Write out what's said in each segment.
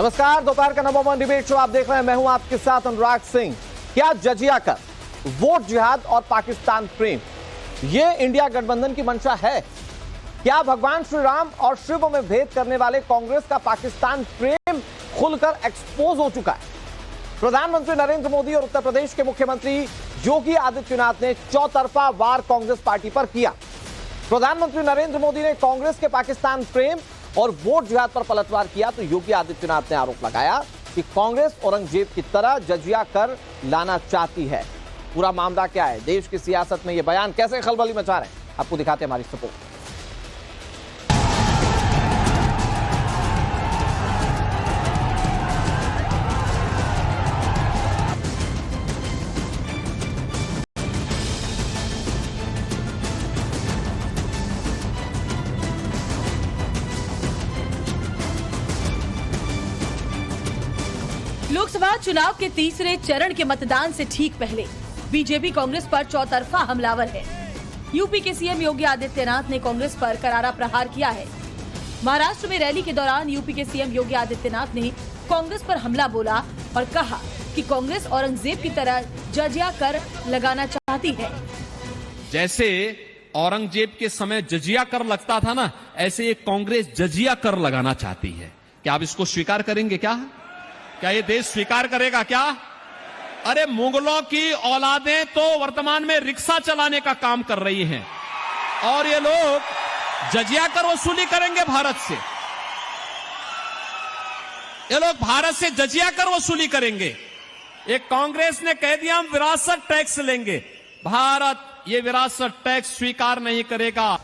नमस्कार, दोपहर का नंबर 1 डिबेट शो आप देख रहे हैं। मैं हूं आपके साथ अनुराग सिंह। क्या जजिया कर, वोट जिहाद और पाकिस्तान प्रेम, ये इंडिया गठबंधन की मंशा है? क्या भगवान श्री राम और शिव में भेद करने वाले कांग्रेस का पाकिस्तान प्रेम खुलकर एक्सपोज हो चुका है? प्रधानमंत्री नरेंद्र मोदी और उत्तर प्रदेश के मुख्यमंत्री योगी आदित्यनाथ ने चौतरफा वार कांग्रेस पार्टी पर किया। प्रधानमंत्री नरेंद्र मोदी ने कांग्रेस के पाकिस्तान प्रेम और वोट जिहाद पर पलटवार किया तो योगी आदित्यनाथ ने आरोप लगाया कि कांग्रेस औरंगजेब की तरह जजिया कर लाना चाहती है। पूरा मामला क्या है, देश की सियासत में यह बयान कैसे खलबली मचा रहे हैं, आपको दिखाते हैं हमारी रिपोर्ट। लोकसभा चुनाव के तीसरे चरण के मतदान से ठीक पहले बीजेपी कांग्रेस पर चौतरफा हमलावर है। यूपी के सीएम योगी आदित्यनाथ ने कांग्रेस पर करारा प्रहार किया है। महाराष्ट्र में रैली के दौरान यूपी के सीएम योगी आदित्यनाथ ने कांग्रेस पर हमला बोला और कहा कि कांग्रेस औरंगजेब की तरह जजिया कर लगाना चाहती है। जैसे औरंगजेब के समय जजिया कर लगता था ना, ऐसे ये कांग्रेस जजिया कर लगाना चाहती है। क्या आप इसको स्वीकार करेंगे? क्या ये देश स्वीकार करेगा क्या? अरे मुगलों की औलादें तो वर्तमान में रिक्शा चलाने का काम कर रही हैं और ये लोग जजिया कर वसूली करेंगे भारत से। ये लोग भारत से जजिया कर वसूली करेंगे। एक कांग्रेस ने कह दिया हम विरासत टैक्स लेंगे। भारत ये विरासत टैक्स स्वीकार नहीं करेगा।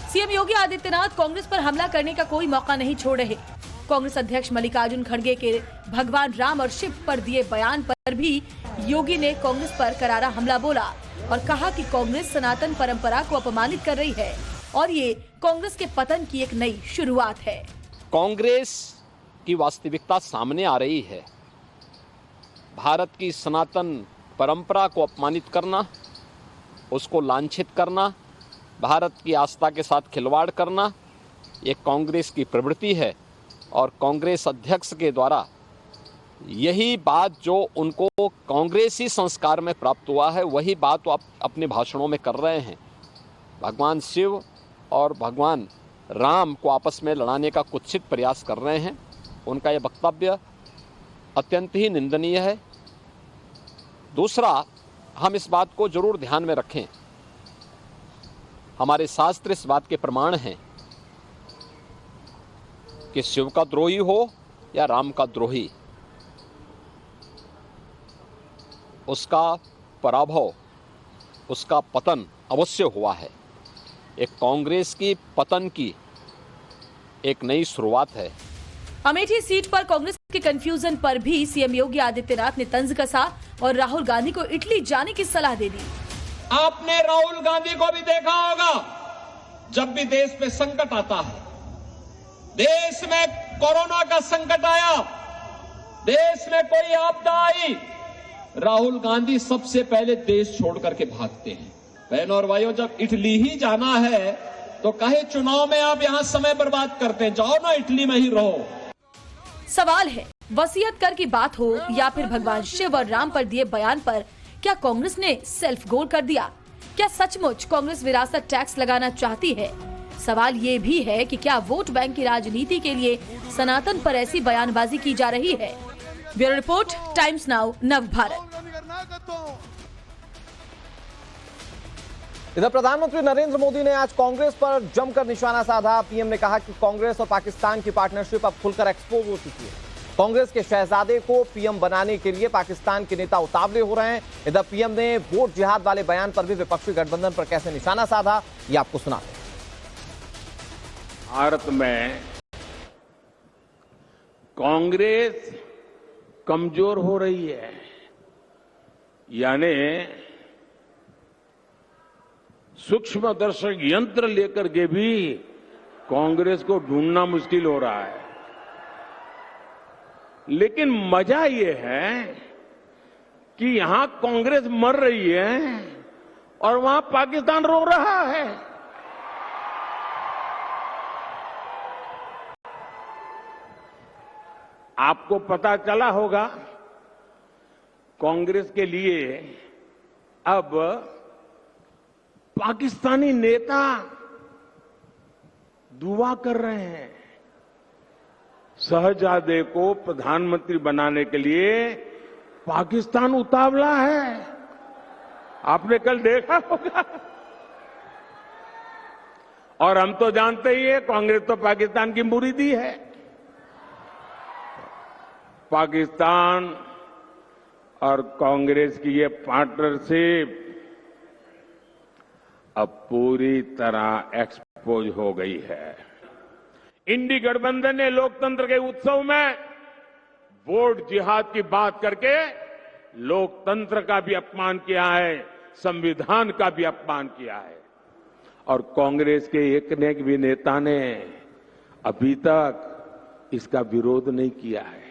सीएम योगी आदित्यनाथ कांग्रेस पर हमला करने का कोई मौका नहीं छोड़ रहे। कांग्रेस अध्यक्ष मल्लिकार्जुन खड़गे के भगवान राम और शिव पर दिए बयान पर भी योगी ने कांग्रेस पर करारा हमला बोला और कहा कि कांग्रेस सनातन परंपरा को अपमानित कर रही है और ये कांग्रेस के पतन की एक नई शुरुआत है। कांग्रेस की वास्तविकता सामने आ रही है। भारत की सनातन परंपरा को अपमानित करना, उसको लांछित करना, भारत की आस्था के साथ खिलवाड़ करना, ये कांग्रेस की प्रवृत्ति है। और कांग्रेस अध्यक्ष के द्वारा यही बात जो उनको कांग्रेसी संस्कार में प्राप्त हुआ है, वही बात वो अपने भाषणों में कर रहे हैं। भगवान शिव और भगवान राम को आपस में लड़ाने का कुत्सित प्रयास कर रहे हैं। उनका ये वक्तव्य अत्यंत ही निंदनीय है। दूसरा, हम इस बात को जरूर ध्यान में रखें, हमारे शास्त्र इस बात के प्रमाण हैं कि शिव का द्रोही हो या राम का द्रोही, उसका पराभव, उसका पतन अवश्य हुआ है। एक कांग्रेस की पतन की एक नई शुरुआत है। अमेठी सीट पर कांग्रेस के कंफ्यूजन पर भी सीएम योगी आदित्यनाथ ने तंज कसा और राहुल गांधी को इटली जाने की सलाह दे दी। आपने राहुल गांधी को भी देखा होगा, जब भी देश पे संकट आता है, देश में कोरोना का संकट आया, देश में कोई आपदा आई, राहुल गांधी सबसे पहले देश छोड़ करके भागते हैं। बहनों और भाइयों, जब इटली ही जाना है तो कहे चुनाव में आप यहां समय बर्बाद करते हैं, जाओ ना इटली में ही रहो। सवाल है, वसीयत कर की बात हो या फिर भगवान शिव और राम पर दिए बयान पर क्या कांग्रेस ने सेल्फ गोल कर दिया? क्या सचमुच कांग्रेस विरासत टैक्स लगाना चाहती है? सवाल ये भी है कि क्या वोट बैंक की राजनीति के लिए सनातन पर ऐसी बयानबाजी की जा रही है? ब्यूरो रिपोर्ट, टाइम्स नाउ, नव भारत। इधर प्रधानमंत्री नरेंद्र मोदी ने आज कांग्रेस पर जमकर निशाना साधा। पीएम ने कहा कि कांग्रेस और पाकिस्तान की पार्टनरशिप अब खुलकर एक्सपोज हो चुकी है। कांग्रेस के शहजादे को पीएम बनाने के लिए पाकिस्तान के नेता उतावले हो रहे हैं। इधर पीएम ने वोट जिहाद वाले बयान पर भी विपक्षी गठबंधन पर कैसे निशाना साधा, ये आपको सुनाते हैं। भारत में कांग्रेस कमजोर हो रही है, यानी सूक्ष्मदर्शक यंत्र लेकर के भी कांग्रेस को ढूंढना मुश्किल हो रहा है। लेकिन मजा ये है कि यहां कांग्रेस मर रही है और वहां पाकिस्तान रो रहा है। आपको पता चला होगा कांग्रेस के लिए अब पाकिस्तानी नेता दुआ कर रहे हैं। शहजादे को प्रधानमंत्री बनाने के लिए पाकिस्तान उतावला है। आपने कल देखा होगा। और हम तो जानते ही है कांग्रेस तो पाकिस्तान की मुरीदी है। पाकिस्तान और कांग्रेस की ये पार्टनरशिप अब पूरी तरह एक्सपोज हो गई है। इंडी गठबंधन ने लोकतंत्र के उत्सव में वोट जिहाद की बात करके लोकतंत्र का भी अपमान किया है, संविधान का भी अपमान किया है। और कांग्रेस के एक ने भी नेता ने अभी तक इसका विरोध नहीं किया है,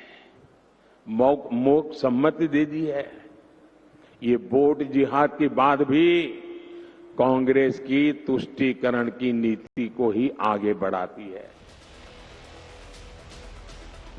मौक सम्मति दे दी है। ये वोट जिहाद की बात भी कांग्रेस की तुष्टीकरण की नीति को ही आगे बढ़ाती है।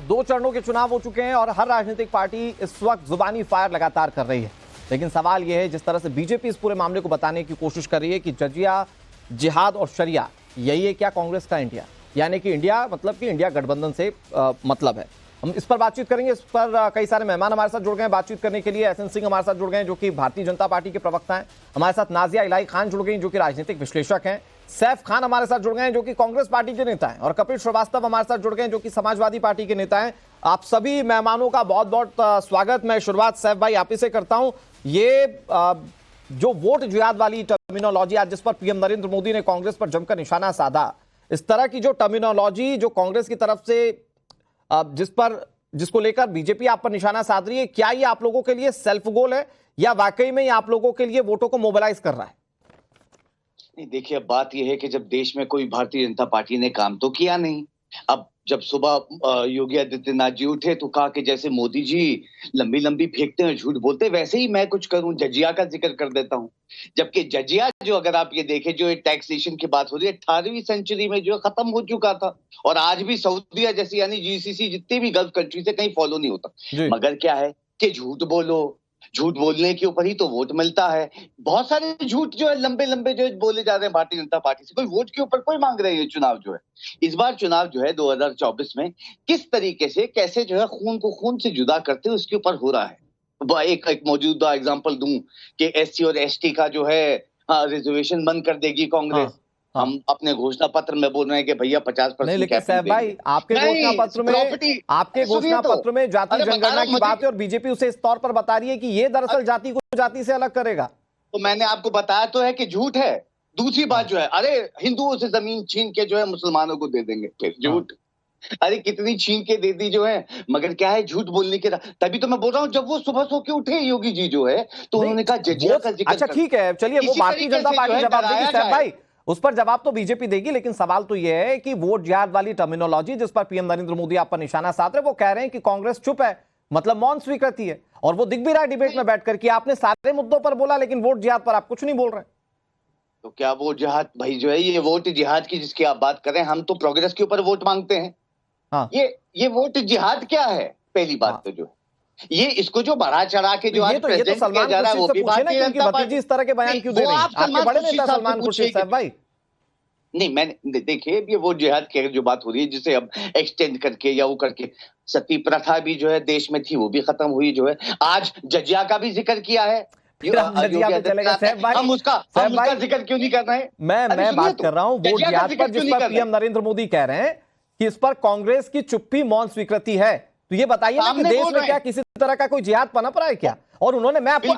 2 चरणों के चुनाव हो चुके हैं और हर राजनीतिक पार्टी इस वक्त जुबानी फायर लगातार कर रही है, लेकिन सवाल यह है जिस तरह से बीजेपी इस पूरे मामले को बताने की कोशिश कर रही है कि जजिया, जिहाद और शरिया यही है क्या कांग्रेस का इंडिया, यानी कि इंडिया मतलब कि इंडिया गठबंधन से मतलब है। हम इस पर बातचीत करेंगे। इस पर कई सारे मेहमान हमारे साथ जुड़ गए हैं बातचीत करने के लिए। एसएन सिंह हमारे साथ जुड़ गए हैं जो कि भारतीय जनता पार्टी के प्रवक्ता हैं। हमारे साथ नाजिया इलाही खान जुड़ गई जो कि राजनीतिक विश्लेषक हैं। सैफ खान हमारे साथ जुड़ गए हैं जो कि कांग्रेस पार्टी के नेता हैं, और कपिल श्रीवास्तव हमारे साथ जुड़ गए हैं जो कि समाजवादी पार्टी के नेता हैं। आप सभी मेहमानों का बहुत बहुत स्वागत। मैं शुरुआत सैफ भाई आप ही से करता हूं। ये जो वोट जिहाद वाली टर्मिनोलॉजी आज जिस पर पीएम नरेंद्र मोदी ने कांग्रेस पर जमकर निशाना साधा, इस तरह की जो टर्मिनोलॉजी जो कांग्रेस की तरफ से जिसको लेकर बीजेपी आप पर निशाना साध रही है, क्या ये आप लोगों के लिए सेल्फ गोल है या वाकई में ये आप लोगों के लिए वोटों को मोबिलाइज कर रहा है? नहीं, देखिए अब बात यह है कि जब देश में कोई भारतीय जनता पार्टी ने काम तो किया नहीं। अब जब सुबह योगी आदित्यनाथ जी उठे तो कहा कि जैसे मोदी जी लंबी लंबी फेंकते हैं, झूठ बोलते हैं, वैसे ही मैं कुछ करूं, जजिया का जिक्र कर देता हूं। जबकि जजिया जो अगर आप ये देखें जो टैक्सेशन की बात हो रही है 18वीं सेंचुरी में जो खत्म हो चुका था, और आज भी सऊदीया जैसी यानी जीसीसी जितनी भी गल्फ कंट्री से कहीं फॉलो नहीं होता। मगर क्या है कि झूठ बोलो, झूठ बोलने के ऊपर ही तो वोट मिलता है। बहुत सारे झूठ जो है लंबे लंबे जो बोले जा रहे हैं भारतीय जनता पार्टी से, कोई वोट के ऊपर कोई मांग रहे हैं। चुनाव जो है इस बार चुनाव जो है 2024 में किस तरीके से कैसे जो है खून को खून से जुदा करते हैं उसके ऊपर हो रहा है। एक मौजूदा एग्जांपल दूं कि एससी और एसटी का जो है रिजर्वेशन बंद कर देगी कांग्रेस। हम अपने घोषणा पत्र में बोल रहे हैं कि भैया 50%। नहीं, लेकिन सैफ भाई आपके घोषणा पत्र में जाति जनगणना की बात है और बीजेपी उसे इस तौर पर बता रही है कि ये दरअसल जाति को जाति से अलग करेगा। तो मैंने आपको बताया तो है कि झूठ है। दूसरी बात जो है, अरे हिंदुओं से जमीन छीन के जो है मुसलमानों को दे देंगे, फिर झूठ। अरे कितनी छीन के दे दी जो है, मगर क्या है झूठ बोलने के। तभी तो मैं बोल रहा हूँ जब वो सुबह सो के उठे योगी जी जो है तो उन्होंने कहा जजिया का जिक्र। अच्छा ठीक है, चलिए वो भारतीय जनता पार्टी जवाब देगी सैफ भाई, उस पर जवाब तो बीजेपी देगी। लेकिन सवाल तो यह है कि वोट जिहाद वाली टर्मिनोलॉजी जिस पर पीएम नरेंद्र मोदी आप पर निशाना साध रहे, वो कह रहे हैं कि कांग्रेस चुप है, मतलब मौन स्वीकृति है, और वो दिख भी रहा है डिबेट में बैठकर कि आपने सारे मुद्दों पर बोला लेकिन वोट जिहाद पर आप कुछ नहीं बोल रहे। तो क्या वोट जिहाद भाई जो है ये वोट जिहाद की जिसकी आप बात कर रहे हैं, हम तो प्रोग्रेस के ऊपर वोट मांगते हैं। हाँ। ये वोट जिहाद क्या है? पहली बात तो जो ये इसको जो बढ़ा चढ़ा के जो आज प्रेजेंट किया जा रहा है वो भी भारतीय जनता पार्टी इस तरह के बयान क्यों दे रहे हैं? आपके बड़े नेता सलमान खुर्शीद साहब भाई। नहीं, मैंने देखिए ये वो जिहाद की जो बात हो रही है जिसे अब एक्सटेंड करके या वो करके, सती प्रथा भी जो है देश में थी वो भी खत्म हुई जो है। आज जजिया का भी जिक्र किया है, हम उसका जिक्र क्यों नहीं कर रहे हैं? मैं बात कर रहा हूं वोट जिहाद पर जिस पर पीएम नरेंद्र मोदी कह रहे हैं कि इस पर कांग्रेस की चुप्पी मौन स्वीकृति है। तो ये बताइए ना कि देश में क्या किसी तरह का कोई जिहाद पनप रहा है क्या? और उन्होंने, मैं आपको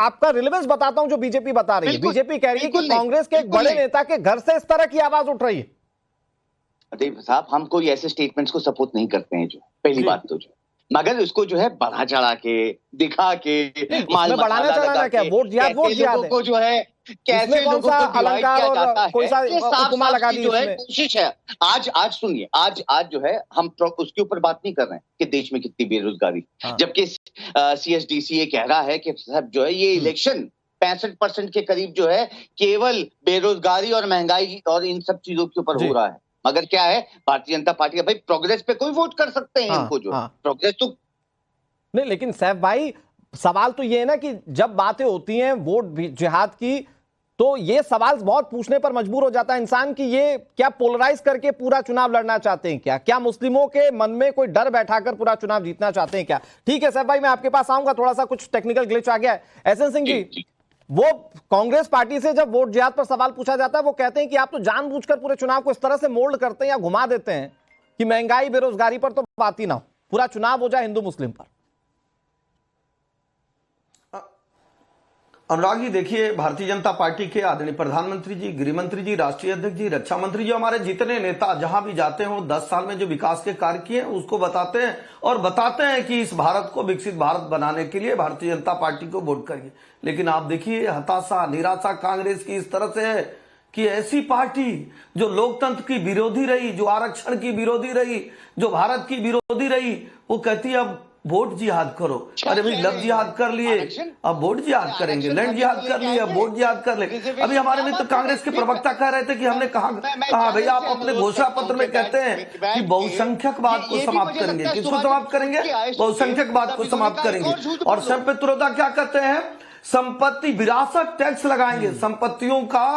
आपका रिलेवेंस बताता हूं जो बीजेपी बता रही है। बीजेपी कह रही है कि कांग्रेस के एक बड़े नेता के घर से इस तरह की आवाज उठ रही है। अरे साहब, हम कोई ऐसे स्टेटमेंट्स को सपोर्ट नहीं करते हैं जो पहली बात तो जो, मगर उसको जो है बढ़ा चढ़ा के दिखा के बढ़ाना चढ़ाना क्या वोट जिहाद को जो है कैसे लोगों को अलंकार और कोई सा उपमा लगा दी है कोशिश है। आज सुनिए, आज जो है हम उसके ऊपर बात नहीं कर रहे हैं कि देश में कितनी बेरोजगारी, जबकि CSDCA कह रहा है कि साहब जो है ये इलेक्शन 65% के करीब जो है केवल बेरोजगारी और महंगाई और इन सब चीजों के ऊपर हो रहा है। मगर क्या है, भारतीय जनता पार्टी, भाई प्रोग्रेस पे कोई वोट कर सकते हैं इनको, जो प्रोग्रेस तो नहीं। लेकिन सैफ भाई, सवाल तो ये है ना कि जब बातें होती हैं वोट जिहाद की, तो ये सवाल बहुत पूछने पर मजबूर हो जाता है इंसान कि ये क्या पोलराइज करके पूरा चुनाव लड़ना चाहते हैं क्या मुस्लिमों के मन में कोई डर बैठाकर पूरा चुनाव जीतना चाहते हैं क्या? ठीक है सैफ भाई, मैं आपके पास आऊंगा, थोड़ा सा कुछ टेक्निकल ग्लिच आ गया है। एसएन सिंह जी, वो कांग्रेस पार्टी से जब वोट जिहाद पर सवाल पूछा जाता है, वो कहते हैं कि आप तो जानबूझकर पूरे चुनाव को इस तरह से मोल्ड करते हैं या घुमा देते हैं कि महंगाई बेरोजगारी पर तो बात ही ना हो, पूरा चुनाव हो जाए हिंदू मुस्लिम पर। अनुराग जी, देखिए, भारतीय जनता पार्टी के आदरणीय प्रधानमंत्री जी, गृह मंत्री जी, राष्ट्रीय अध्यक्ष जी, रक्षा मंत्री जी, हमारे जितने नेता जहां भी जाते हैं 10 साल में जो विकास के कार्य किए उसको बताते हैं और बताते हैं कि इस भारत को विकसित भारत बनाने के लिए भारतीय जनता पार्टी को वोट करिए। लेकिन आप देखिए, हताशा, निराशा कांग्रेस की इस तरह से है कि ऐसी पार्टी जो लोकतंत्र की विरोधी रही, जो आरक्षण की विरोधी रही, जो भारत की विरोधी रही, वो कहती है अब वोट जिहाद करो। अरे भाई, लव जिहाद कर लिए, अब वोट जिहाद करेंगे, लैंड जिहाद कर लिए, अब वोट जिहाद कर ले। अभी हमारे मित्र कांग्रेस के प्रवक्ता कह रहे थे कि हमने कहा भैया, आप अपने घोषणा पत्र में कहते हैं कि बहुसंख्यकवाद को समाप्त करेंगे। किसको समाप्त करेंगे? बहुसंख्यकवाद को समाप्त करेंगे। और शव पित्रोदा क्या कहते हैं? संपत्ति विरासत टैक्स लगाएंगे, संपत्तियों का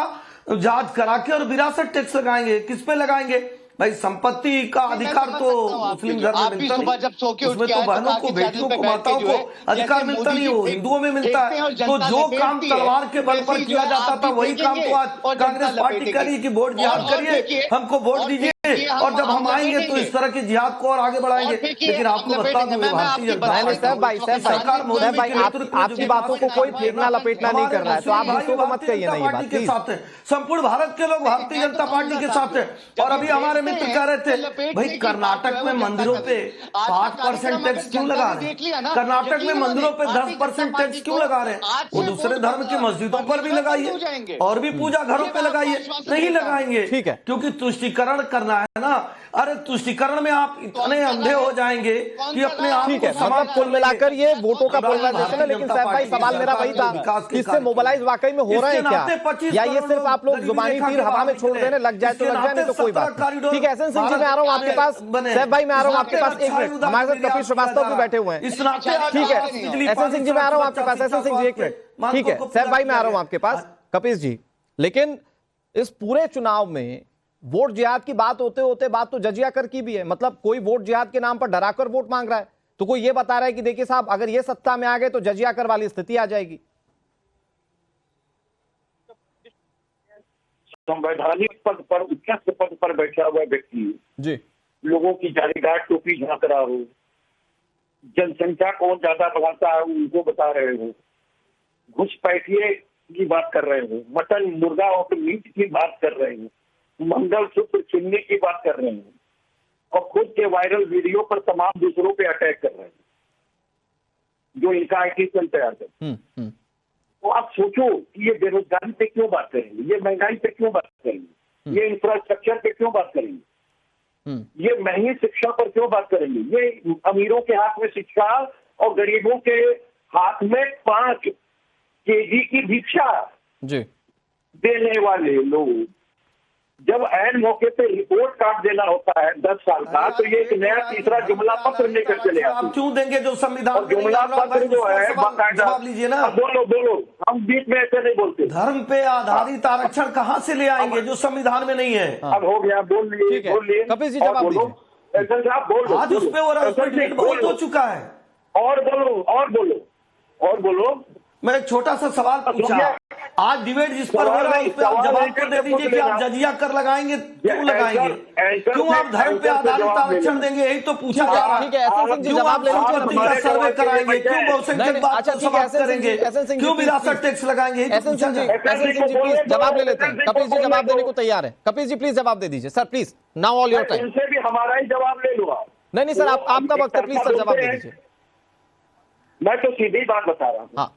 जांच करा के और विरासत टैक्स लगाएंगे। किस पे लगाएंगे भाई? संपत्ति का अधिकार तो मुस्लिम धर्म में मिलता नहीं, उसमें तो बहनों को, बेटियों को, माताओं को अधिकार मिलता नहीं, वो हिंदुओं में मिलता है। तो जो काम तलवार के बल पर किया जाता था वही काम तो आज कांग्रेस पार्टी करी कि वोट जिहाद करिए, हमको वोट दीजिए, और जब हम आएंगे तो इस तरह की जिहाद को और आगे बढ़ाएंगे। लेकिन आपको बता दूं, भारतीय जनता भाई आपकी बातों को कोई फेरना लपेटना नहीं कर रहा है, तो आप दूसरों को मत कहिए। नहीं, बात के साथ है, संपूर्ण भारत के लोग भारतीय जनता पार्टी के साथ है। और अभी हमारे मित्र कह रहे थे भाई, कर्नाटक में मंदिरों पे 5% टैक्स क्यों लगा रहे हैं? कर्नाटक में मंदिरों पे 10% टैक्स क्यों लगा रहे हैं? वो दूसरे धर्म की मस्जिदों पर भी लगाइए और भी पूजा घरों पे लगाइए। नहीं लगाएंगे, ठीक है, क्योंकि तुष्टीकरण करना है ना। अरे तुष्टीकरण में आप इतने अंधे हो जाएंगे कि अपने आप ठीक है, मतलब कुल मिलाकर ये वोटों का पोलराइजेशन है। लेकिन सैफ भाई, सवाल मेरा वही था, इससे मोबिलाइज वाकई में हो रहे हैं क्या, या ये सिर्फ आप लोग जुबानी तीर हवा में छोड़ देने, लग जाए तो लग जाए, नहीं तो कोई बात नहीं। ठीक है, एसएन सिंह जी, मैं आ रहा हूँ आपके पास। सैफ भाई, मैं आ रहा हूँ आपके पास, एक मिनट, हमारे साथ कपिल श्रीवास्तव भी बैठे हुए हैं। ठीक है, एसएन सिंह जी, मैं आ रहा हूँ आपके पास। एसएन सिंह जी, एक मिनट, ठीक है, सैफ भाई, मैं आ रहा हूँ आपके पास। कपिल जी, लेकिन इस पूरे चुनाव में वोट जिहाद की बात होते होते बात तो जजिया कर की भी है। मतलब कोई वोट जिहाद के नाम पर डराकर वोट मांग रहा है, तो कोई ये बता रहा है कि देखिए साहब, अगर ये सत्ता में आ गए तो जजिया कर वाली स्थिति आ जाएगी। संवैधानिक पद पर, उच्च पद पर बैठा हुआ व्यक्ति जी, लोगों की जालीदार टोपी झांक रहा हो, जनसंख्या कौन ज्यादा बढ़ाता है उनको बता रहे हो, घुसपैठिए की बात कर रहे हो, मटन मुर्गा और मीट की बात कर रहे हो, मंगलसूत्र छीनने की बात कर रहे हैं, और खुद के वायरल वीडियो पर तमाम दूसरों पे अटैक कर रहे हैं जो इनका आईटी सेल तैयार करते हैं। तो आप सोचो कि ये बेरोजगारी पे क्यों बात करेंगे, ये महंगाई पे क्यों बात करेंगे, ये इंफ्रास्ट्रक्चर पे क्यों बात करेंगे, ये महंगी शिक्षा पर क्यों बात करेंगे, ये अमीरों के हाथ में शिक्षा और गरीबों के हाथ में 5 केजी की भिक्षा देने वाले लोग जब ऐन मौके पे रिपोर्ट कार्ड देना होता है 10 साल का, तो ये एक नया तीसरा जुमला पत्र लेकर चले आते हैं। क्यों देंगे जो संविधान जुमला पत्र जो है बाकायदा, लीजिए ना, बोलो, हम बीच में ऐसे नहीं बोलते। धर्म पे आधारित आरक्षण कहाँ से ले आएंगे जो संविधान में नहीं है? अब हो गया, बोल लिए। कपिल जी, जवाब दीजिए। एसएन साहब बोल, आज उस पे बहुत हो चुका है। और बोलो। मैं एक छोटा सा सवाल पूछा, आज डिबेट जिस पर हो रहा है उस पर आप जवाब तो दे दीजिए कि आप जजिया कर लगाएंगे, क्यों लगाएंगे, क्यों आप धर्म पे आधारित आरक्षण देंगे, यही तो पूछा जा रहा है। ठीक है, एसएन सिंह जी, जवाब ले लीजिए। सर्वे कराएंगे, क्यों बहुसंख्यकवाद को समाप्त करेंगे, क्यों विरासत टैक्स लगाएंगे? एसएन सिंह जी, प्लीज जवाब ले लेते हैं। कपिल जी जवाब देने को तैयार है। कपिल जी प्लीज जवाब दे दीजिए sir, please, now all your time. इनसे भी हमारा ही जवाब ले लो। नहीं सर, आपका वक्त है, प्लीज सर जवाब दे दीजिए। मैं तो सीधी बात बता रहा हूँ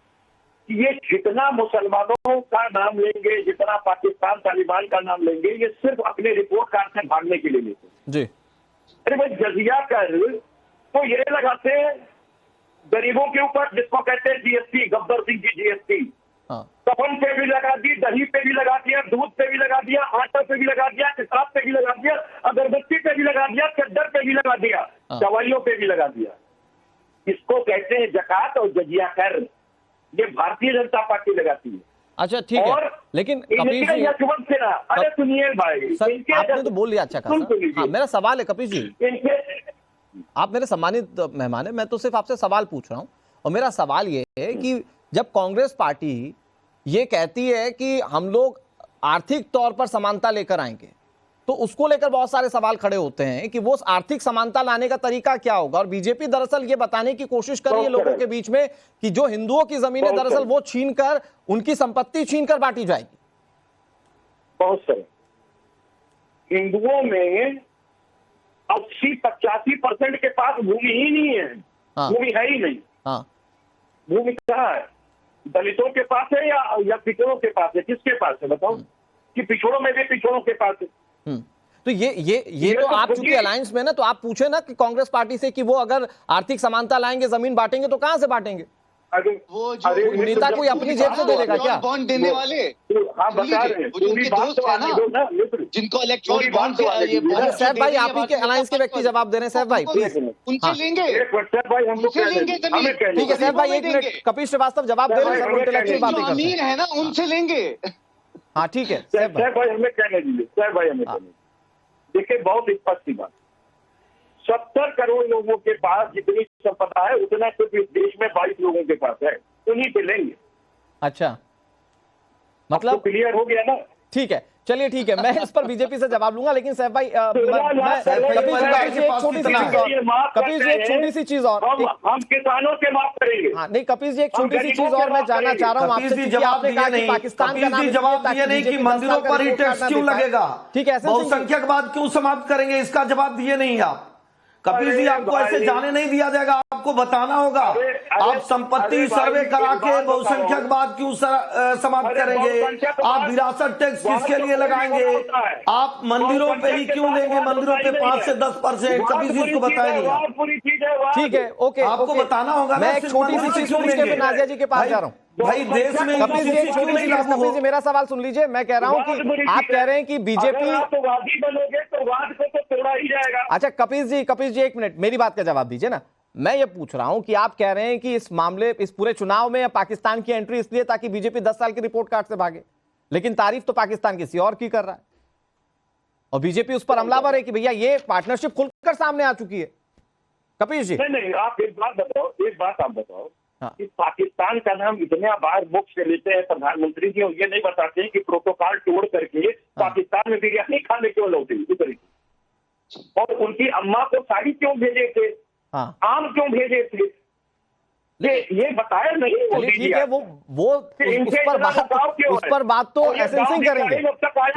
कि ये जितना मुसलमानों का नाम लेंगे, जितना पाकिस्तान तालिबान का नाम लेंगे, ये सिर्फ अपने रिपोर्ट कार्ड से भागने के लिए लेते जी। अरे भाई, जजिया कर तो ये लगाते हैं गरीबों के ऊपर, जिसको कहते हैं जीएसटी, गब्बर सिंह की जीएसटी। कफन पे भी लगा दी, दही पे भी लगा दिया, दूध पे भी लगा दिया, आटा पे भी लगा दिया, किताब पे भी लगा दिया। पे भी लगा दिया, दवाइयों पे भी लगा दिया। इसको कहते हैं जकात और जजिया कर, ये भारतीय जनता पार्टी लगाती है। अच्छा ठीक है, लेकिन कपिल जी यशवंत सिन्हा, अरे सुनिए भाई, सर आपने तो बोल लिया अच्छा खासा। हाँ मेरा सवाल है कपिल जी, आप मेरे सम्मानित मेहमान है, मैं तो सिर्फ आपसे सवाल पूछ रहा हूं और मेरा सवाल ये है कि जब कांग्रेस पार्टी ये कहती है कि हम लोग आर्थिक तौर पर समानता लेकर आएंगे, तो उसको लेकर बहुत सारे सवाल खड़े होते हैं कि वो आर्थिक समानता लाने का तरीका क्या होगा। और बीजेपी दरअसल ये बताने की कोशिश कर रही है लोगों के बीच में कि जो हिंदुओं की जमीनें दरअसल वो छीनकर उनकी संपत्ति छीनकर बांटी जाएगी। बहुत सही, हिंदुओं में 80-85% के पास भूमि ही नहीं है। भूमि है ही नहीं। भूमि कहाँ है? दलितों के पास है या पिछड़ों के पास है? किसके पास है बताओ? कि पिछड़ों में भी पिछड़ों के पास है। तो ये तो आप चूंकि अलायंस में ना, तो आप पूछे ना कि कांग्रेस पार्टी से कि वो अगर आर्थिक समानता लाएंगे, जमीन बांटेंगे, तो कहां से बांटेंगे? वो जो नेता कोई अपनी जेब से दे देगा क्या? बॉन्ड देने वाले, बता रहे हैं, उनके दोस्त है ना, जिनको इलेक्ट्रॉनिक बॉन्ड सैफ भाई आप ही के अलायंस के व्यक्ति जवाब दे रहे हैं। सैफ भाई प्लीज, उनसे लेंगे, उनसे लेंगे जमीन। ठीक है सैफ भाई, एक मिनट, कपिल श्रीवास्तव जवाब दे रहे हैं, इंटेलेक्चुअल बातें करते हैं। अमीर है ना, उनसे लेंगे। हाँ ठीक है सैफ भाई हमें कहने दीजिए, सैफ भाई हमें कहने। देखिए बहुत स्पष्ट बात, 70 करोड़ लोगों के पास जितनी संपदा है उतना सिर्फ इस देश में 22 लोगों के पास है, उन्हीं पे लेंगे। अच्छा मतलब क्लियर हो गया ना? ठीक है, चलिए ठीक है, मैं इस पर बीजेपी से जवाब लूंगा, लेकिन सैफ भाई कपिल जी एक छोटी सी चीज और हम किसानों के माफ करेंगे। हाँ नहीं कपिल जी एक छोटी सी चीज और मैं जानना चाह रहा हूँ आपसे, जवाब नहीं, पाकिस्तान का नाम जवाब दिए नहीं कि मंदिरों पर ही टैक्स क्यों लगेगा, ठीक है, बहुसंख्यकवाद क्यों समाप्त करेंगे, इसका जवाब दिए नहीं आप। कपिल जी आपको ऐसे जाने नहीं दिया जाएगा, आपको बताना होगा। आप संपत्ति सर्वे करा के बहुसंख्यकवाद क्यों समाप्त करेंगे? आप विरासत टैक्स किसके लिए लगाएंगे? आप मंदिरों पे ही क्यों लेंगे? मंदिरों पे 5 से 10%। कपिल जी को बताएंगे, ठीक है, ओके, आपको बताना होगा। मैं एक छोटी सी चीज सुन के नाजिया जी के पास जा रहा हूँ। भाई देश में कपिल जी मेरा सवाल सुन लीजिए, मैं कह रहा हूँ कि आप कह रहे हैं कि बीजेपी वादी बनोगे तो वाद को तो तोड़ा ही जाएगा। अच्छा कपिल जी एक मिनट, मेरी बात का जवाब दीजिए ना। मैं ये पूछ रहा हूं कि आप कह रहे हैं कि इस मामले, इस पूरे चुनाव में पाकिस्तान की एंट्री इसलिए ताकि बीजेपी 10 साल की रिपोर्ट कार्ड से भागे, लेकिन तारीफ तो पाकिस्तान किसी और की कर रहा है और बीजेपी उस पर हमलावर है कि भैया ये पार्टनरशिप खुलकर सामने आ चुकी है। कपिल जी नहीं, आप एक बात आप बताओ कि पाकिस्तान का नाम इतने बार मुख से लेते हैं प्रधानमंत्री जी, और ये नहीं बताते हैं कि प्रोटोकॉल तोड़ करके पाकिस्तान में बिरयानी खाने क्यों लौटे उतरी, और उनकी अम्मा को साड़ी क्यों भेजे थे, आम क्यों भेजे थे, ये बताया नहीं। ठीक है, वो उस पर बात तो एसेंसिंग करेंगे,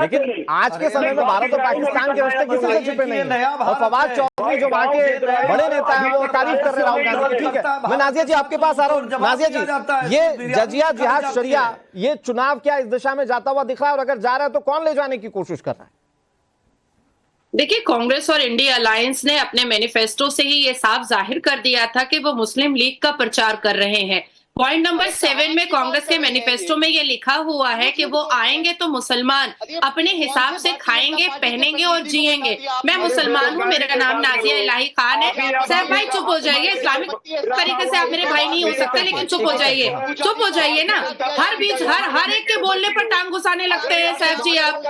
लेकिन आज के समय में भारत और पाकिस्तान के रिश्ते किसी से छिपे नहीं है। और फवाद चौधरी जो वहाँ के बड़े नेता हैं वो तारीफ कर रहे हैं राहुल गांधी। ठीक है, मैं नाजिया जी आपके पास आ रहा हूँ। नाजिया जी, ये जजिया जिहाद शरिया ये चुनाव क्या इस दिशा में जाता हुआ दिख रहा है, और अगर जा रहा है तो कौन ले जाने की कोशिश कर रहा है? देखिए, कांग्रेस और इंडिया अलायंस ने अपने मैनिफेस्टो से ही ये साफ जाहिर कर दिया था कि वो मुस्लिम लीग का प्रचार कर रहे हैं। पॉइंट नंबर 7 में कांग्रेस के मैनिफेस्टो में ये लिखा हुआ है कि वो आएंगे तो मुसलमान अपने हिसाब से खाएंगे, पहनेंगे और जिएंगे। मैं मुसलमान हूँ, मेरा नाम नाजिया इलाही खान है। सैफ भाई चुप हो जाइए, इस्लामिक तरीके से आप मेरे भाई नहीं हो सकते, लेकिन चुप हो जाइए ना। हर बीच हर एक के बोलने पर टांग घुसाने लगते हैं सैफ जी, आप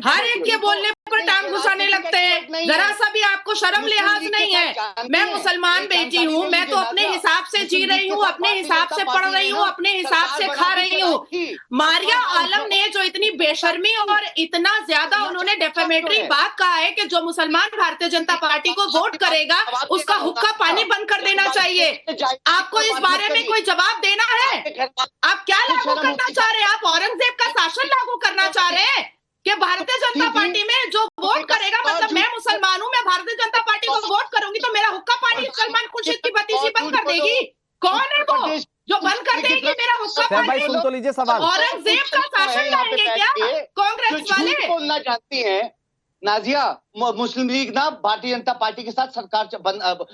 हर एक के बोलने पर टांग घुसाने लगते हैं, जरा सा भी आपको शर्म लिहाज नहीं है। मैं मुसलमान बेटी हूँ, मैं तो अपने हिसाब से जी रही हूँ, अपने हिसाब से पढ़ रही हूँ, अपने हिसाब से खा रही हूँ। मारिया आलम ने जो इतनी बेशर्मी और इतना ज्यादा उन्होंने डेफेमेटरी बात कहा है कि जो मुसलमान भारतीय जनता पार्टी को वोट करेगा उसका हुक्का पानी बंद कर देना चाहिए। आपको इस बारे में कोई जवाब देना है? आप क्या लागू करना चाह रहे हैं? आप औरंगजेब का शासन लागू करना चाह रहे हैं कि भारतीय जनता पार्टी में जो वोट करेगा, मतलब मैं मुसलमान हूँ, मैं भारतीय जनता पार्टी को वोट करूंगी तो मेरा हुक्का पानी सलमान खुर्शीद की भतीजी बंद कर देगी? कौन है वो जो बंद कर देगी मेरा हुक्का पानी? सुन तो लीजिए सवाल। औरंगजेब का शासन लाएंगे क्या कांग्रेस वाले? बोलना चाहती है नाजिया, मुस्लिम लीग ना भारतीय जनता पार्टी के साथ सरकार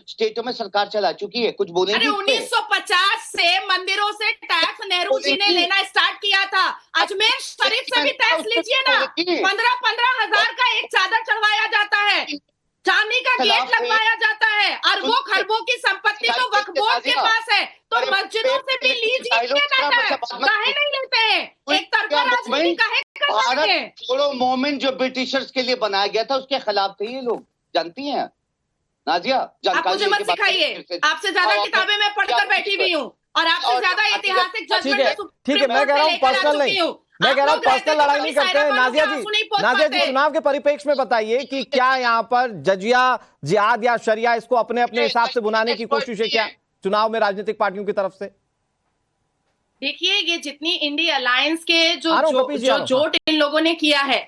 स्टेटों में सरकार चला चुकी है, कुछ बोलेंगे? अरे 1950 से मंदिरों से टैक्स नेहरू जी ने लेना स्टार्ट किया था। अजमेर शरीफ से भी टैक्स लीजिए ना, 15-15 हजार का एक चादर चढ़वाया जाता है। चांदी का खिलाफ गेट लगवाया जाता है, अरबों खरबों की संपत्ति तो वक्फ बोर्ड के पास है, तो मस्जिदों से भी लीज ही किया जाता है, काहे नहीं लेते हैं? एक तरफा राजनीति काहे कर रहे हैं? भारत छोड़ो मूवमेंट जो ब्रिटिशर्स के लिए बनाया गया था उसके खिलाफ थे ये लोग, जानती हैं नाजिया? आप मुझे मत सिखाइए, आपसे ज्यादा किताबें मैं पढ़कर बैठी हुई हूँ और आपसे ज्यादा ऐतिहासिक जजमेंट ठीक है, मैं कह रहा हूँ पर्सनल नहीं, मैं कह रहा हूँ पर्सनल लड़ाई नहीं करते हैं। नाजिया जी चुनाव के परिप्रेक्ष्य में बताइए कि क्या यहाँ पर जजिया, जिहाद या शरिया इसको अपने अपने हिसाब से बुनाने की कोशिश है क्या चुनाव में राजनीतिक पार्टियों की तरफ से? देखिए, ये जितनी इंडिया अलायंस के जो जोट इन लोगों ने किया है,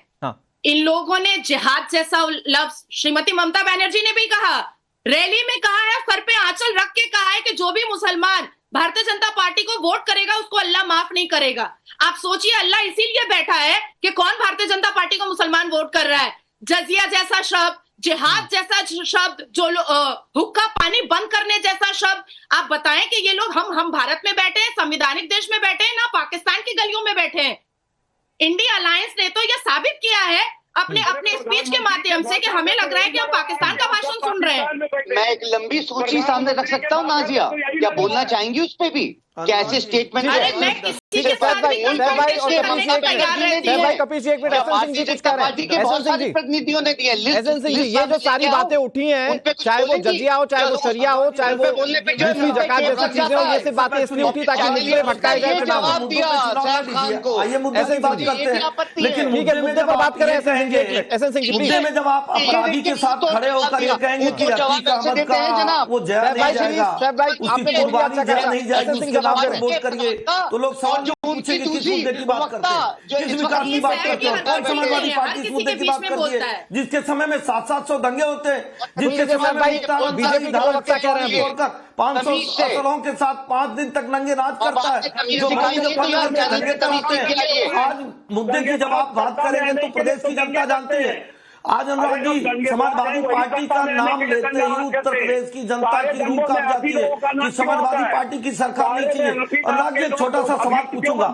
इन लोगों ने जिहाद जैसा लफ्ज श्रीमती ममता बनर्जी ने भी कहा, रैली में कहा है, सर पे आंचल रख के कहा है कि जो भी मुसलमान भारतीय जनता पार्टी को वोट करेगा उसको अल्लाह माफ नहीं करेगा। आप सोचिए, अल्लाह इसीलिए बैठा है कि कौन भारतीय जनता पार्टी को मुसलमान वोट कर रहा है। जजिया जैसा शब्द, जिहाद जैसा शब्द, जो हुक्का पानी बंद करने जैसा शब्द, आप बताएं कि ये लोग हम भारत में बैठे हैं, संविधानिक देश में बैठे हैं, ना पाकिस्तान की गलियों में बैठे हैं। इंडिया अलायंस ने तो यह साबित किया है अपने स्पीच के माध्यम से कि हमें लग रहा है कि हम पाकिस्तान का भाषण सुन रहे हैं। मैं एक लंबी सूची सामने रख सकता हूँ नाजिया, क्या बोलना चाहेंगी उस पे भी? कैसे स्टेटमेंट? प्रतिनिधियों ने दिए, ये जो सारी बातें उठी हैं, चाहे वो जजिया हो, चाहे वो शरिया हो, चाहे वो दूसरी जकात जैसी चीजें हो, ये सिर्फ बातें इसलिए उठी ताकि मुद्दे भटकाए जाए चुनाव में। लेकिन ठीक है, मुद्दे पर बात करें एसएन सिंह जी, मुद्दे में जब आप अपराधी के साथ खड़े होकर ये कहेंगे कि अतीक अहमद का वो जहर नहीं जाएगा, उसकी कुर्बानी जहर नहीं जाएगी, वोट करिए, तो लोग सवाल जो पूछेंगे किस मुद्दे की बात करते हैं, किस विकास की बात करते हैं? कौन समाजवादी पार्टी इस मुद्दे की बात करती है जिसके समय में 700 दंगे होते हैं, जिसके समय में बीजेपी धारा 500 असलों के साथ 5 दिन तक नंगे नाच करता है, जो दंगे कराते हैं। आज मुद्दे की जब आप बात करेंगे तो प्रदेश की जनता जानती है। आज अनुराग जी, समाजवादी पार्टी का नाम लेते ही उत्तर प्रदेश की जनता की रूह कांप जाती है कि समाजवादी पार्टी की सरकार नहीं चाहिए। अनुराग जी, एक छोटा सा सवाल पूछूंगा,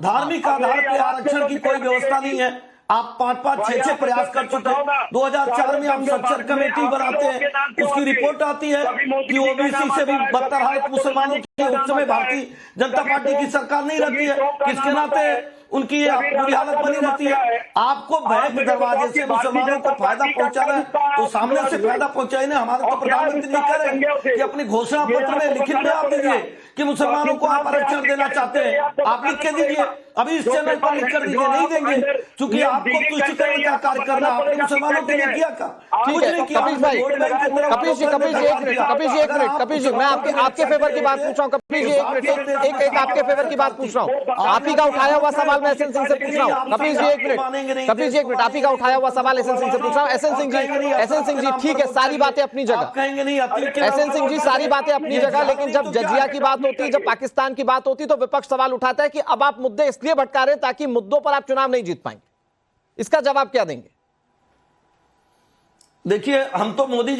धार्मिक आधार पर आरक्षण की कोई व्यवस्था नहीं है, आप 5-5, 6-6 प्रयास कर चुके हैं। 2004 में आप स्ट्रक्चर कमेटी बनाते हैं, उसकी रिपोर्ट आती है कि ओबीसी से भी बदतर हालत मुसलमानों की, उस समय भारतीय जनता पार्टी की सरकार नहीं रहती है, किसके नाते उनकी बुरी हालत बनी रहती है। आपको बैक दरवाजे से मुसलमानों को फायदा पहुंचाना है तो सामने से फायदा पहुंचाए। हमारे तो प्रधानमंत्री जी कह रहे हैं कि अपने घोषणा पत्र में लिखित में आप दीजिए कि मुसलमानों को आप आरक्षण देना चाहते हैं, आप लिख के दीजिए, अभी इस चैनल पर लिख कर दीजिए, नहीं देंगे क्योंकि आपको तुष्टिकरण का कार्य करना, आपने मुसलमानों के लिए किया का कुछ नहीं किया। कपिल जी, मैं आपके फेवर की बात पूछ रहा हूँ। कपिल जी, एक आपके फेवर की बात पूछ रहा हूँ, आप ही का उठाया हुआ सवाल मैं एसएन सिंह से पूछ रहा हूँ। कपिल जी एक मिनट, आप ही का उठाया हुआ सवाल एसएन सिंह से पूछ रहा हूँ। एसएन सिंह जी ठीक है, सारी बातें अपनी जगह, एसएन सिंह जी सारी बातें अपनी जगह, लेकिन जब जजिया की बात होती है, जब पाकिस्तान की बात होती है, तो विपक्ष सवाल उठाता है कि अब आप मुद्दे इसलिए भटका रहे हैं ताकि मुद्दों पर आप चुनाव नहीं जीत पाएंगे। इसका जवाब क्या देंगे? देखिए, हम तो मोदी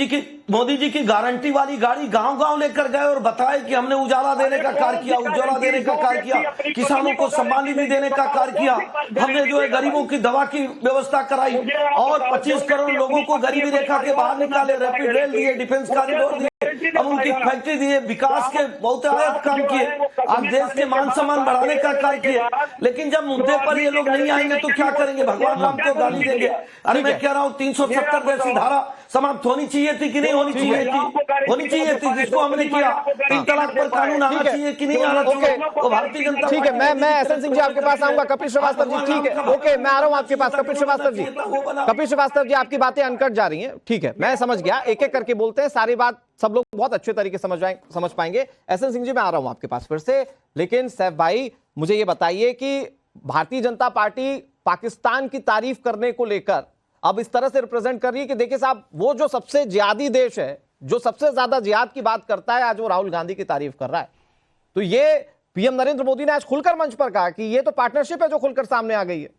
जी की गारंटी वाली गाड़ी गांव-गांव लेकर गए और बताए कि हमने उजाला देने का कार्य किया, उज्ज्वला देने का कार्य किया, किसानों को सम्मान निधि देने का कार्य किया, हमने जो है गरीबों की दवा की व्यवस्था कराई और 25 करोड़ लोगों को गरीबी रेखा के बाहर निकाले, रैपिड रेल दिए, डिफेंस कॉरिडोर दिए, अब उनकी फैक्ट्री दिए, विकास के बहुत आयत काम किए, आज देश के मान सम्मान बढ़ाने का कार्य किए। लेकिन जब मुद्दे पर ये लोग नहीं आएंगे तो क्या करेंगे? भगवान राम को गाली देंगे। अरे मैं कह रहा हूँ 370 जैसी धारा समाप्त होनी चाहिए थी कि नहीं होनी चाहिए थी? होनी चाहिए थी, जिसको हमने किया। 3 तलाक पर कानून आना चाहिए कि नहीं आना चाहिए? तो भारतीय जनता ठीक है, मैं एसएन सिंह जी आपके पास आऊंगा। कपिल श्रीवास्तव जी, ठीक है, ओके, मैं आ रहा हूं आपके पास। कपिल श्रीवास्तव जी आपकी बातें अनकट जा रही हैं, ठीक है, मैं समझ गया, एक एक करके बोलते हैं, सारी बात सब लोग बहुत अच्छे तरीके समझ पाएंगे। एसएन सिंह जी, मैं आ रहा हूं आपके पास फिर से, लेकिन सैफ भाई मुझे ये बताइए कि भारतीय जनता पार्टी पाकिस्तान की तारीफ करने को लेकर अब इस तरह से रिप्रेजेंट कर रही है कि देखिए साहब, वो जो सबसे जिहादी देश है, जो सबसे ज्यादा जिहाद की बात करता है, आज वो राहुल गांधी की तारीफ कर रहा है। तो ये पीएम नरेंद्र मोदी ने आज खुलकर मंच पर कहा कि ये तो पार्टनरशिप है जो खुलकर सामने आ गई है।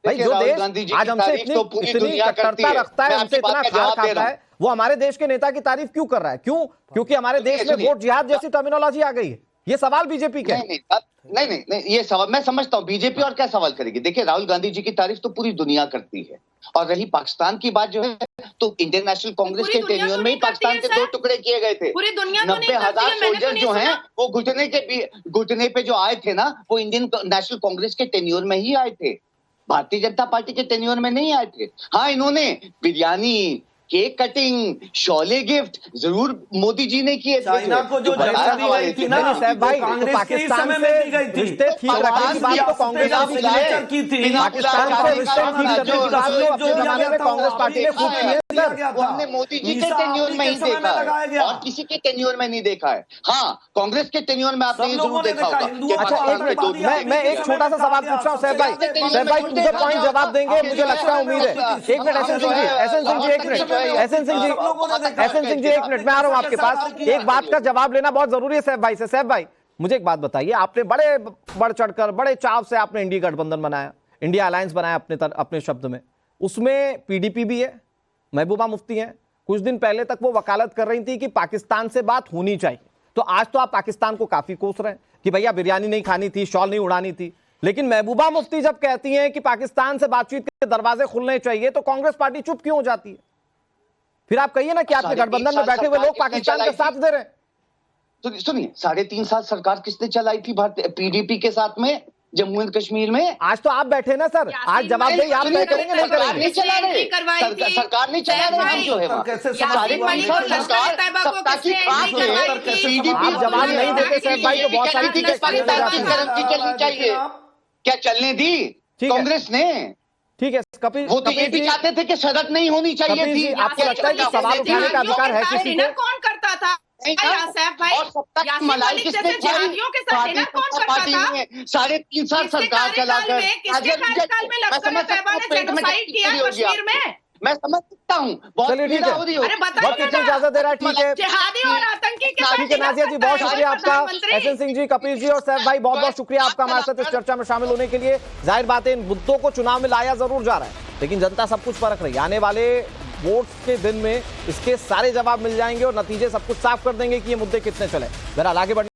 भाई जो देश आज हमसे इतनी कट्टरता रखता है, हमसे इतना खार खाता है, वो हमारे देश के नेता की तारीफ क्यों कर रहा है? क्यों? क्योंकि हमारे देश में वोट जिहाद जैसी टर्मिनोलॉजी आ गई है। ये सवाल बीजेपी का नहीं, ये सवाल मैं समझता हूँ, बीजेपी और क्या सवाल करेगी? देखिए, राहुल गांधी जी की तारीफ तो पूरी दुनिया करती है, और रही पाकिस्तान की बात जो है, तो इंडियन नेशनल कांग्रेस पूरी के दुनिया टेन्योर तो में ही नहीं करती पाकिस्तान है के सर। 2 टुकड़े किए गए थे। पूरी दुनिया तो नहीं करती 90,000 है, मैंने तो सोल्जर नहीं जो हैं सुना। वो घुटने पे जो आए थे ना, वो इंडियन नेशनल कांग्रेस के टेन्योर में ही आए थे, भारतीय जनता पार्टी के टेन्योर में नहीं आए थे। हाँ, इन्होंने बिरयानी, केक कटिंग, शौले गिफ्ट जरूर मोदी जी ने किए थे। चाइना को जो बताया दी गई थी ना, नहीं, साहब भाई, वो तो कांग्रेस के ही पाकिस्तान समय से में दी गई थी। रिश्ते ठीक रखने की बात तो कांग्रेस ने भी की थी। पाकिस्तान से रिश्ते ठीक करने की बात तो अपने जमाने में कांग्रेस पार्टी ने खूब की है सर। वो हमने मोदी जी के टेन्योर में ही देखा है और किसी के टेन्योर में नहीं देखा है। हाँ, कांग्रेस के टेन्योर में आपने ये जरूर देखा होगा कि अच्छा, एक मिनट, मैं एक छोटा सा सवाल पूछ रहा हूँ साहब भाई, टू द पॉइंट जवाब देंगे मुझे लगता है, उम्मीद है। एक minute SN Singh ji, SN Singh ji एक मिनट, एसएन सिंह जी एक मिनट, मैं आ रहा हूँ आपके पास। एक बात का जवाब लेना बहुत जरूरी है साहब भाई से। साहब भाई, मुझे एक बात बताइए, आपने बड़े बढ़ चढ़कर बड़े चाव से आपने इंडिया गठबंधन बनाया, इंडिया अलायंस बनाया अपने शब्द में, उसमें पीडीपी भी है, महबूबा मुफ्ती हैं। कुछ दिन पहले तक वो वकालत कर रही थी कि पाकिस्तान से बात होनी चाहिए, तो आज तो आप पाकिस्तान को काफी कोस रहे हैं कि भैया बिरयानी नहीं खानी थी, शॉल नहीं उड़ानी थी। लेकिन महबूबा मुफ्ती जब कहती हैं कि पाकिस्तान से बातचीत के दरवाजे खुलने चाहिए, तो कांग्रेस पार्टी चुप क्यों हो जाती है? फिर आप कहिए ना कि आपके गठबंधन में बैठे हुए लोग पाकिस्तान का साथ दे रहे हैं। तो सुनिए, 3.5 साल सरकार किसने चलाई थी भारतीय पीडीपी के साथ में जम्मू एंड कश्मीर में? आज तो आप बैठे ना सर, आज जवाब दें, आप तय करेंगे नहीं सरकार करेंगे? नहीं चला रहे, सरकार नहीं चला रहे, हम जो है वहाँ। कैसे साढ़े 3 साल सरकार सत्ता की खाक में पीडीपी आप जवाब नहीं देते साहब भाई, तो बहुत सारी चीजें करेंसी चलनी चाहिए, क्या चलने दी कांग्रेस ने? ठीक है कपिल, वो तो ये भी चाहते थे कि सड़क नहीं होनी चाहिए कपिल जी, थी। आपको लगता है कि सवाल उठाने का अधिकार है किसी को? कौन करता था? और सत्ता की मलाई किसने खाई? भारतीय जनता पार्टी ने 3.5 साल सरकार चलाकर मैं समझ सकता हूँ, बहुत चलिए ठीक पीड़ा है, हो रही हो। वक्त इतनी इजाजत दे रहा है, ठीक है जिहादी और आतंकी के ठीक है। नाजिया जी बहुत शुक्रिया आपका, एसएन सिंह जी, कपिल जी और सैफ भाई बहुत बहुत शुक्रिया आपका हमारे साथ इस चर्चा में शामिल होने के लिए। जाहिर बात है इन मुद्दों को चुनाव में लाया जरूर जा रहा है, लेकिन जनता सब कुछ परख रही है। आने वाले वोट्स के दिन में इसके सारे जवाब मिल जाएंगे और नतीजे सब कुछ साफ कर देंगे कि ये मुद्दे कितने चले। बहरहाल आगे बढ़ने